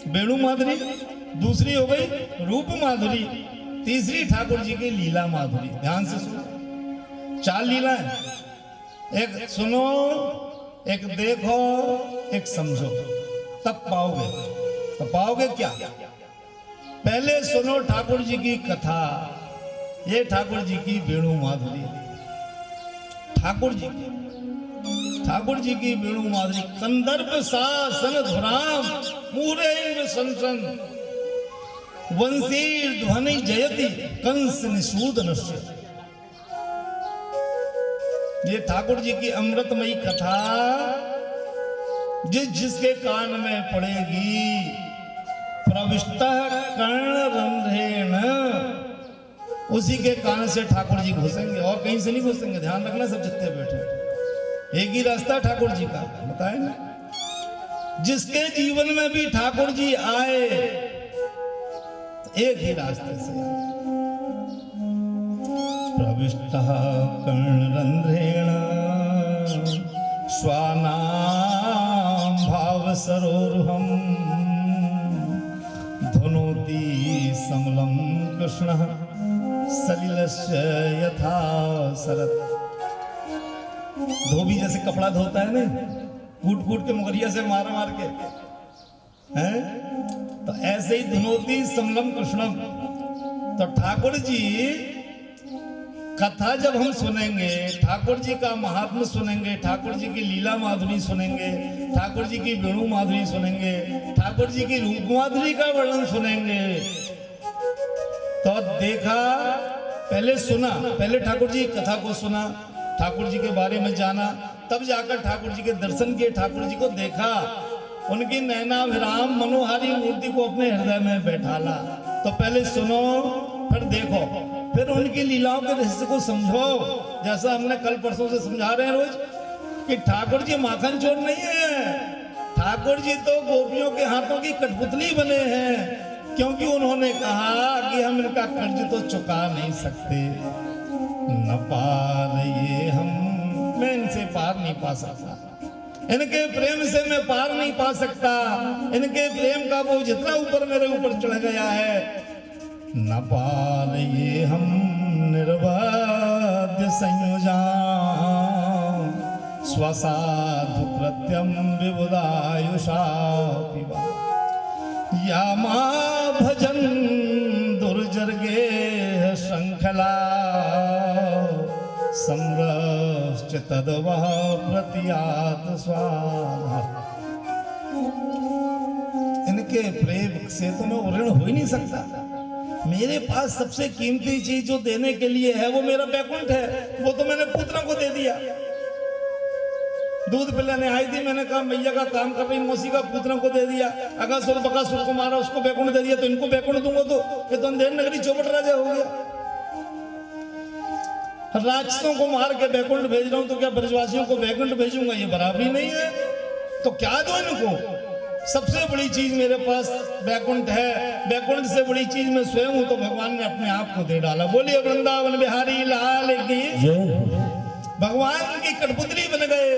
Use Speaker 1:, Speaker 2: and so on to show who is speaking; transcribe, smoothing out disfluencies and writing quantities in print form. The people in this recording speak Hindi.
Speaker 1: वेणु माधुरी, दूसरी हो गई रूप माधुरी, तीसरी ठाकुर जी की लीला माधुरी। ध्यान से सुनो, 4 लीलाएं, एक सुनो, एक देखो, एक समझो, तब पाओगे। तो पाओगे क्या? पहले सुनो ठाकुर जी की कथा। ये ठाकुर जी की वेणु माधुरी, ठाकुर जी की वेणु माधुरी। कंदर्प सासन धुराम मूरेर संसन वंशीर ध्वनि जयति कंस निषूदनस्य। ये ठाकुर जी की अमृतमयी कथा जिसके कान में पड़ेगी, प्रविष्टः कर्णरंध्रेण, उसी के कान से ठाकुर जी घुसेंगे और कहीं से नहीं घुसेंगे। ध्यान रखना सब जितने बैठे, एक ही रास्ता ठाकुर जी का बताए ना। जिसके जीवन में भी ठाकुर जी आए एक ही रास्ते से, प्रविष्टः कर्णरंध्रेण स्वानां भाव सरोरुहम् धुनोति समलं कृष्णः सलिलस्य यथा सरत। धोबी जैसे कपड़ा धोता है ना, कूट कूट के मुगरिया से मार मार के, हैं? तो ऐसे ही धुनोति समलम कृष्णम। तो ठाकुर जी कथा जब हम सुनेंगे, ठाकुर जी का महात्म्य सुनेंगे, ठाकुर जी की लीला माधुरी सुनेंगे, ठाकुर जी की वेणु माधुरी सुनेंगे, ठाकुर जी की रूप माधुरी का वर्णन सुनेंगे, तो देखा, पहले सुना, पहले ठाकुर जी की कथा को सुना, ठाकुर जी के बारे में जाना, तब जाकर ठाकुर जी के दर्शन किए, ठाकुर जी को देखा, उनकी नैनाभिराम मनोहारी मूर्ति को अपने हृदय में बैठाला। तो पहले सुनो, फिर देखो, फिर उनकी लीलाओं के रहस्य को समझो। जैसा हमने कल परसों से समझा रहे हैं रोज कि ठाकुर जी माखन चोर नहीं है, ठाकुर जी तो गोपियों के हाथों की कठपुतली बने हैं, क्योंकि उन्होंने कहा कि हम इनका कर्ज तो चुका नहीं सकते, न पार ये हम, मैं इनसे पार नहीं पा सकता, इनके प्रेम से मैं पार नहीं पा सकता, इनके प्रेम का वो जितना ऊपर मेरे ऊपर चढ़ गया है, न पार ये हम निर्बाध्य संयोजा स्वसाधु कृत्यम विबुधायुषा पिबा या मां भजन दुर्जर्गे शृंखला समरश्च तद्वः प्रतियात स्वाहा। इनके प्रेम से तो मैं ऋण हो ही नहीं सकता। मेरे पास सबसे कीमती चीज जो देने के लिए है वो मेरा बैकुंठ है, वो तो मैंने पुत्रों को दे दिया। दूध पिलाने आई थी, मैंने कहा मैया का काम कर रही मौसी का पुत्रों को दे दिया। अगासुर बकासुर को मारा, उसको बैकुंठ दे दिया, तो इनको बैकुंठ दूंगा तो ये तो अंधेर नगरी चौपट राजा हो गया। राक्षसों को मार के बैकुंठ भेज रहा हूं, तो क्या ब्रजवासियों को बैकुंठ भेजूंगा? ये बराबरी नहीं है। तो क्या दो इनको? सबसे बड़ी चीज मेरे पास बैकुंठ है, बैकुंठ से बड़ी चीज मैं स्वयं हूं, तो भगवान ने अपने आप को दे डाला। बोलिए वृंदावन बिहारी लाल की। भगवान की कठपुतली बन गए।